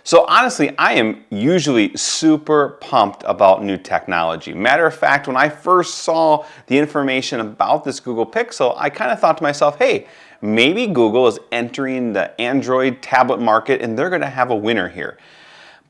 So honestly, I am usually super pumped about new technology. Matter of fact, when I first saw the information about this Google Pixel, I kind of thought to myself, hey, maybe Google is entering the Android tablet market and they're going to have a winner here.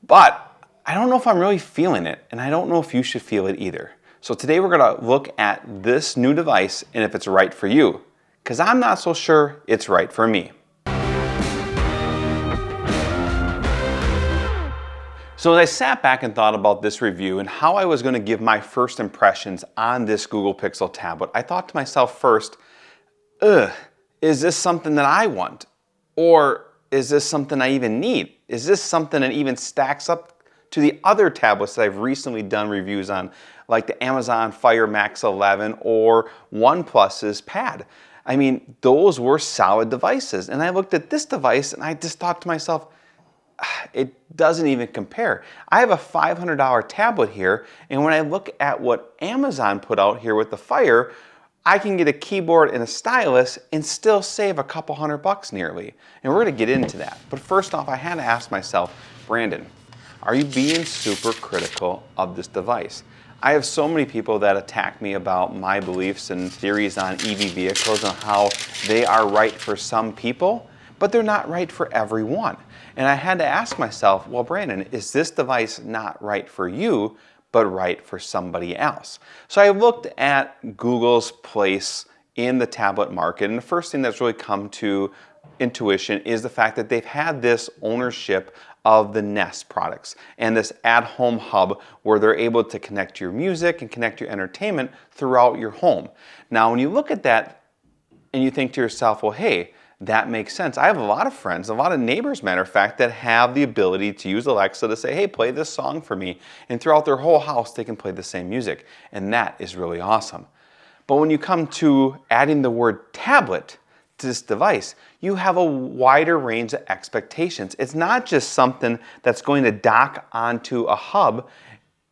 But I don't know if I'm really feeling it, and I don't know if you should feel it either. So today we're going to look at this new device and if it's right for you, because I'm not so sure it's right for me. So as I sat back and thought about this review and how I was going to give my first impressions on this Google Pixel tablet, I thought to myself first, is this something that I want? Or is this something I even need? Is this something that even stacks up to the other tablets that I've recently done reviews on, like the Amazon Fire Max 11 or OnePlus's Pad? I mean, those were solid devices. And I looked at this device and I just thought to myself, it doesn't even compare. I have a $500 tablet here, and when I look at what Amazon put out here with the Fire, I can get a keyboard and a stylus and still save a couple $100 nearly. And we're going to get into that. But first off, I had to ask myself, Brandon, are you being super critical of this device? I have so many people that attack me about my beliefs and theories on EV vehicles and how they are right for some people, but they're not right for everyone. And I had to ask myself, well, Brandon, is this device not right for you, but right for somebody else? So I looked at Google's place in the tablet market, and the first thing that's really come to intuition is the fact that they've had this ownership of the Nest products and this at-home hub where they're able to connect your music and connect your entertainment throughout your home. Now, when you look at that and you think to yourself, well, hey, that makes sense. I have a lot of friends, a lot of neighbors, matter of fact, that have the ability to use Alexa to say, hey, play this song for me. And throughout their whole house, they can play the same music. And that is really awesome. But when you come to adding the word tablet to this device, you have a wider range of expectations. It's not just something that's going to dock onto a hub,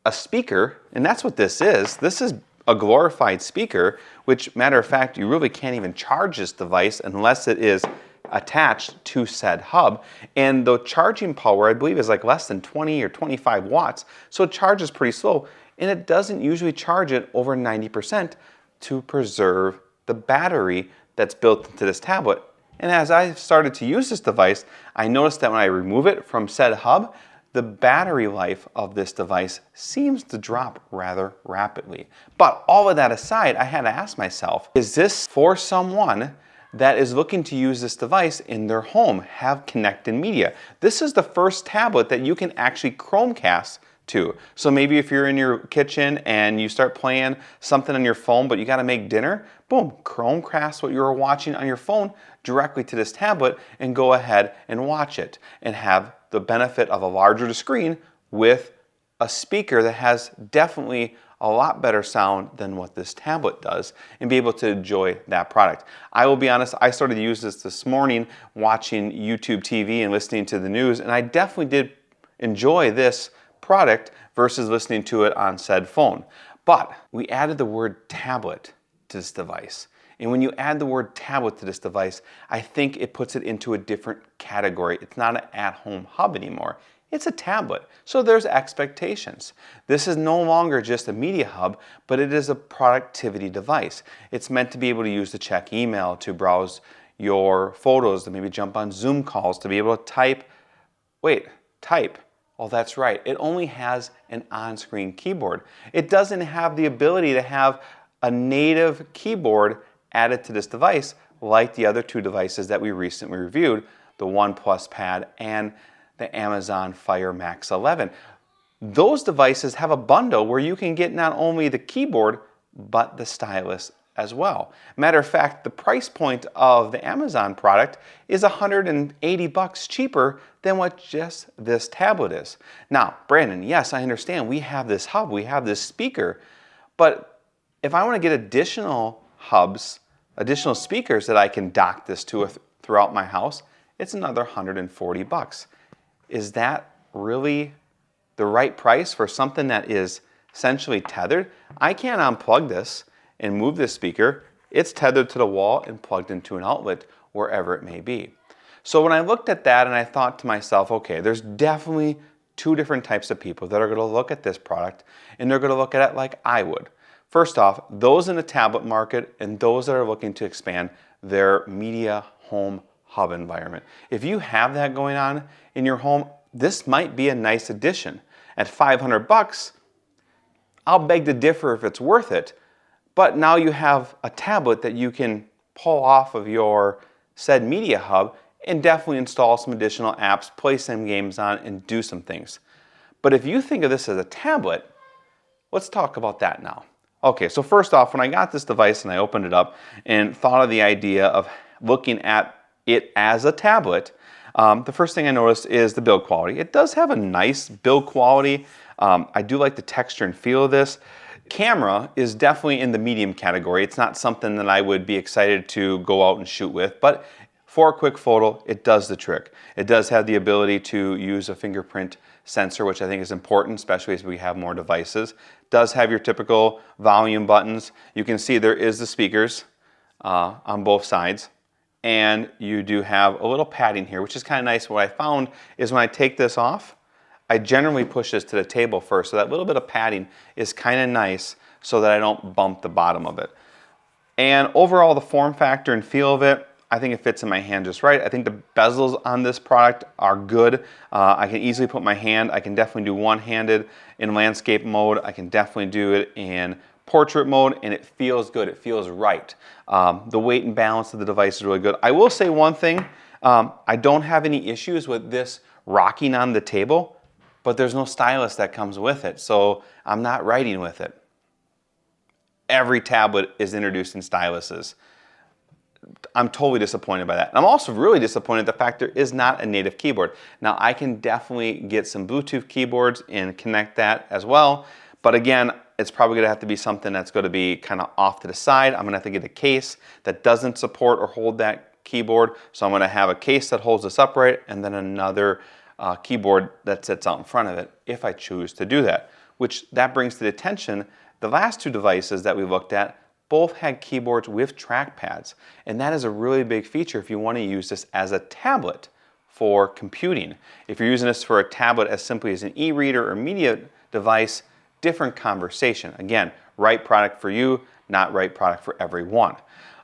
a speaker, and that's what this is. This is a glorified speaker, which, matter of fact, you really can't even charge this device unless it is attached to said hub. And the charging power, I believe, is like less than 20 or 25 watts, so it charges pretty slow, and it doesn't usually charge it over 90% to preserve the battery that's built into this tablet. And as I started to use this device, I noticed that when I remove it from said hub, the battery life of this device seems to drop rather rapidly. But all of that aside, I had to ask myself, is this for someone that is looking to use this device in their home, have connected media? This is the first tablet that you can actually Chromecast to. So maybe if you're in your kitchen and you start playing something on your phone, but you gotta make dinner, boom, Chromecast what you were watching on your phone directly to this tablet and go ahead and watch it and have the benefit of a larger screen with a speaker that has definitely a lot better sound than what this tablet does and be able to enjoy that product. I will be honest, I started to use this morning watching YouTube TV and listening to the news, and I definitely did enjoy this product versus listening to it on said phone. But we added the word tablet to this device. And when you add the word tablet to this device, I think it puts it into a different category. It's not an at-home hub anymore. It's a tablet. So there's expectations. This is no longer just a media hub, but it is a productivity device. It's meant to be able to use to check email, to browse your photos, to maybe jump on Zoom calls, to be able to type. Type. Oh, that's right. It only has an on-screen keyboard. It doesn't have the ability to have a native keyboard added to this device like the other two devices that we recently reviewed, the OnePlus Pad and the Amazon Fire Max 11. Those devices have a bundle where you can get not only the keyboard, but the stylus as well. Matter of fact, the price point of the Amazon product is $180 cheaper than what just this tablet is. Now, Brandon, yes, I understand we have this hub, we have this speaker, but if I want to get additional hubs, additional speakers that I can dock this to throughout my house, it's another $140. Is that really the right price for something that is essentially tethered? I can't unplug this and move this speaker. It's tethered to the wall and plugged into an outlet wherever it may be. So when I looked at that and I thought to myself, okay, there's definitely two different types of people that are going to look at this product and they're going to look at it like I would. First off, those in the tablet market and those that are looking to expand their media home hub environment. If you have that going on in your home, this might be a nice addition. At $500, I'll beg to differ if it's worth it, but now you have a tablet that you can pull off of your said media hub and definitely install some additional apps, play some games on, and do some things. But if you think of this as a tablet, let's talk about that now. Okay, so first off, when I got this device and I opened it up and thought of the idea of looking at it as a tablet, the first thing I noticed is the build quality. It does have a nice build quality. I do like the texture and feel of this. Camera is definitely in the medium category. It's not something that I would be excited to go out and shoot with, but for a quick photo, it does the trick. It does have the ability to use a fingerprint sensor, which I think is important, especially as we have more devices. It does have your typical volume buttons. You can see there is the speakers on both sides. And you do have a little padding here, which is kind of nice. What I found is when I take this off, I generally push this to the table first. So that little bit of padding is kind of nice so that I don't bump the bottom of it. And overall, the form factor and feel of it, I think it fits in my hand just right. I think the bezels on this product are good. I can easily put my hand. I can definitely do one-handed in landscape mode. I can definitely do it in portrait mode, and it feels good. It feels right. The weight and balance of the device is really good. I will say one thing. I don't have any issues with this rocking on the table, but there's no stylus that comes with it, so I'm not writing with it. Every tablet is introducing styluses. I'm totally disappointed by that. And I'm also really disappointed the fact there is not a native keyboard. Now, I can definitely get some Bluetooth keyboards and connect that as well, but again, it's probably going to have to be something that's going to be kind of off to the side. I'm going to have to get a case that doesn't support or hold that keyboard. So I'm going to have a case that holds this upright and then another keyboard that sits out in front of it if I choose to do that. Which that brings to the attention, the last two devices that we looked at both had keyboards with trackpads. And that is a really big feature if you want to use this as a tablet for computing. If you're using this for a tablet as simply as an e-reader or media device, different conversation. Again, right product for you, not right product for everyone.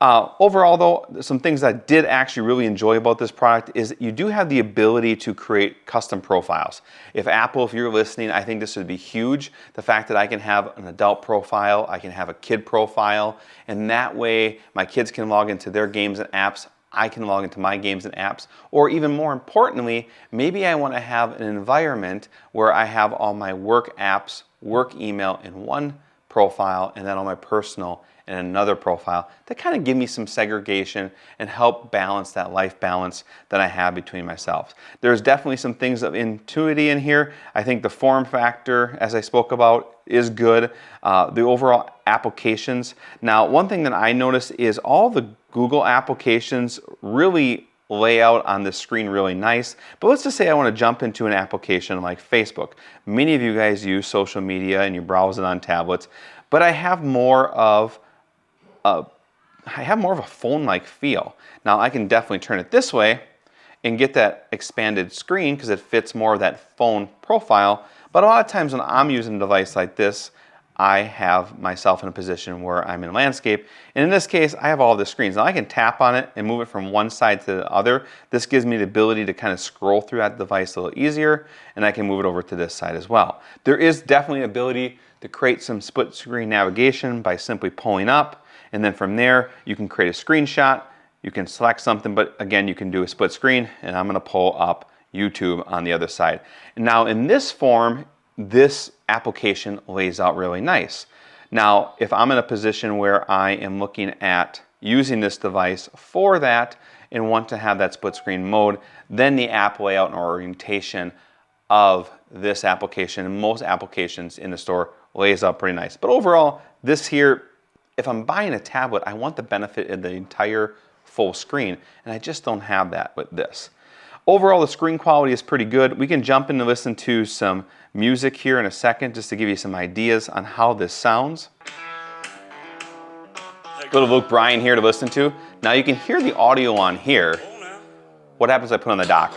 Overall though, some things I did actually really enjoy about this product is that you do have the ability to create custom profiles. If Apple, if you're listening, I think this would be huge. The fact that I can have an adult profile, I can have a kid profile, and that way my kids can log into their games and apps, I can log into my games and apps, or even more importantly, maybe I want to have an environment where I have all my work apps, work email in one profile, and then all my personal in another profile to kind of give me some segregation and help balance that life balance that I have between myself. There's definitely some things of intuitivity in here. I think the form factor, as I spoke about, is good. The overall applications. Now, one thing that I noticed is all the Google applications really lay out on the screen really nice. But let's just say I want to jump into an application like Facebook. Many of you guys use social media and you browse it on tablets, but I have more of a phone-like feel. Now I can definitely turn it this way and get that expanded screen because it fits more of that phone profile. But a lot of times when I'm using a device like this, I have myself in a position where I'm in landscape. And in this case, I have all the screens. Now I can tap on it and move it from one side to the other. This gives me the ability to kind of scroll through that device a little easier, and I can move it over to this side as well. There is definitely an ability to create some split screen navigation by simply pulling up, and then from there, you can create a screenshot. You can select something, but again, you can do a split screen, and I'm gonna pull up YouTube on the other side. And now in this form, this application lays out really nice. Now, if I'm in a position where I am looking at using this device for that and want to have that split screen mode, then the app layout and orientation of this application and most applications in the store lays out pretty nice. But overall, this here, if I'm buying a tablet, I want the benefit of the entire full screen, and I just don't have that with this. Overall, the screen quality is pretty good. We can jump in and listen to some music here in a second just to give you some ideas on how this sounds. A little Luke Bryan here to listen to. Now you can hear the audio on here. What happens if I put it on the dock?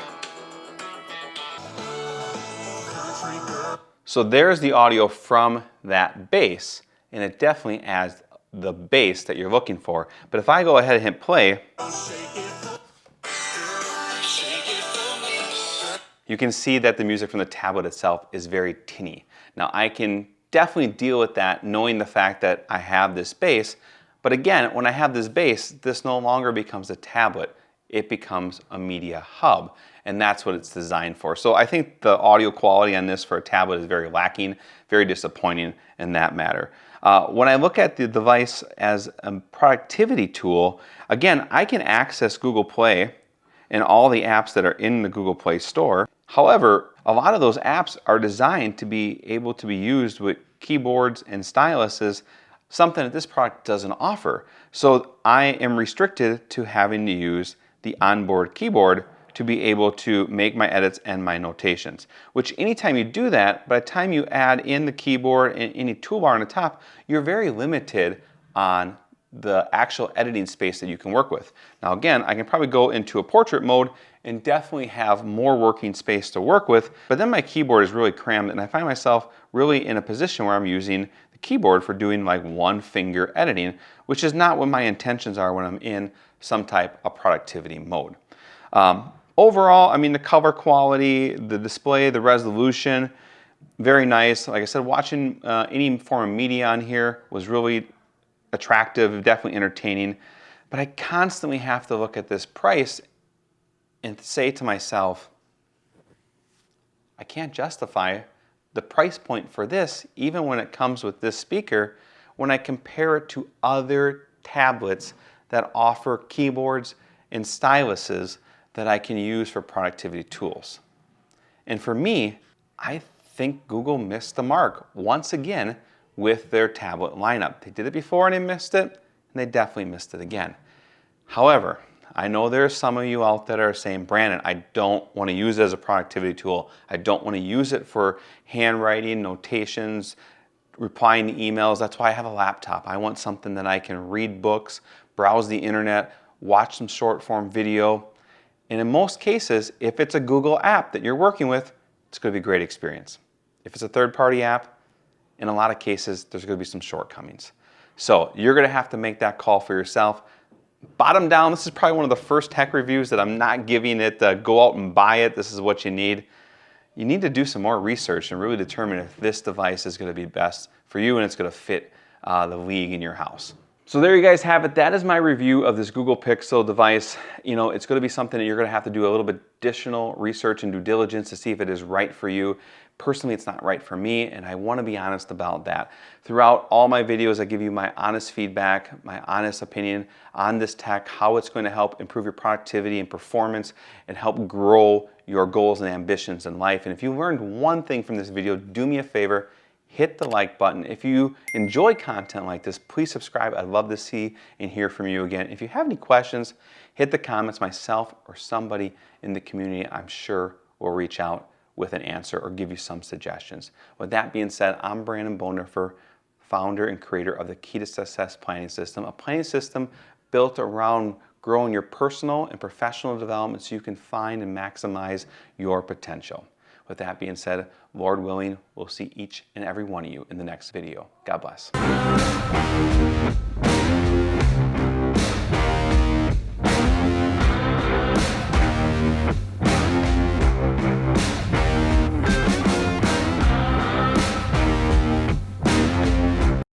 So there's the audio from that bass, and it definitely adds the bass that you're looking for. But if I go ahead and hit play, you can see that the music from the tablet itself is very tinny. Now I can definitely deal with that knowing the fact that I have this bass, but again, when I have this bass, this no longer becomes a tablet, it becomes a media hub, and that's what it's designed for. So I think the audio quality on this for a tablet is very lacking, very disappointing in that matter. When I look at the device as a productivity tool, again, I can access Google Play and all the apps that are in the Google Play Store. However, a lot of those apps are designed to be able to be used with keyboards and styluses, something that this product doesn't offer. So I am restricted to having to use the onboard keyboard to be able to make my edits and my notations. Which anytime you do that, by the time you add in the keyboard and any toolbar on the top, you're very limited on the actual editing space that you can work with. Now again, I can probably go into a portrait mode and definitely have more working space to work with, but then my keyboard is really crammed and I find myself really in a position where I'm using the keyboard for doing like one finger editing, which is not what my intentions are when I'm in some type of productivity mode. Overall, I mean, the color quality, the display, the resolution, very nice. Like I said, watching any form of media on here was really attractive, definitely entertaining, but I constantly have to look at this price and say to myself, I can't justify the price point for this, even when it comes with this speaker, when I compare it to other tablets that offer keyboards and styluses that I can use for productivity tools. And for me, I think Google missed the mark once again with their tablet lineup. They did it before and they missed it, and they definitely missed it again. However, I know there are some of you out there that are saying, Brandon, I don't want to use it as a productivity tool. I don't want to use it for handwriting, notations, replying to emails. That's why I have a laptop. I want something that I can read books, browse the internet, watch some short form video. And in most cases, if it's a Google app that you're working with, it's going to be a great experience. If it's a third-party app, in a lot of cases, there's going to be some shortcomings. So you're going to have to make that call for yourself. Bottom down, this is probably one of the first tech reviews that I'm not giving it go out and buy it, this is what you need. You need to do some more research and really determine if this device is going to be best for you and it's going to fit the league in your house. So there you guys have it. That is my review of this Google Pixel device. You know, it's going to be something that you're going to have to do a little bit additional research and due diligence to see if it is right for you. Personally, it's not right for me, and I want to be honest about that. Throughout all my videos, I give you my honest feedback, my honest opinion on this tech, how it's going to help improve your productivity and performance and help grow your goals and ambitions in life. And if you learned one thing from this video, do me a favor, hit the like button. If you enjoy content like this, please subscribe. I'd love to see and hear from you again. If you have any questions, hit the comments. Myself or somebody in the community, I'm sure, will reach out with an answer or give you some suggestions. With that being said, I'm Branden Bonhoeffer, founder and creator of the Key to Success Planning System, a planning system built around growing your personal and professional development so you can find and maximize your potential. With that being said, Lord willing, we'll see each and every one of you in the next video. God bless.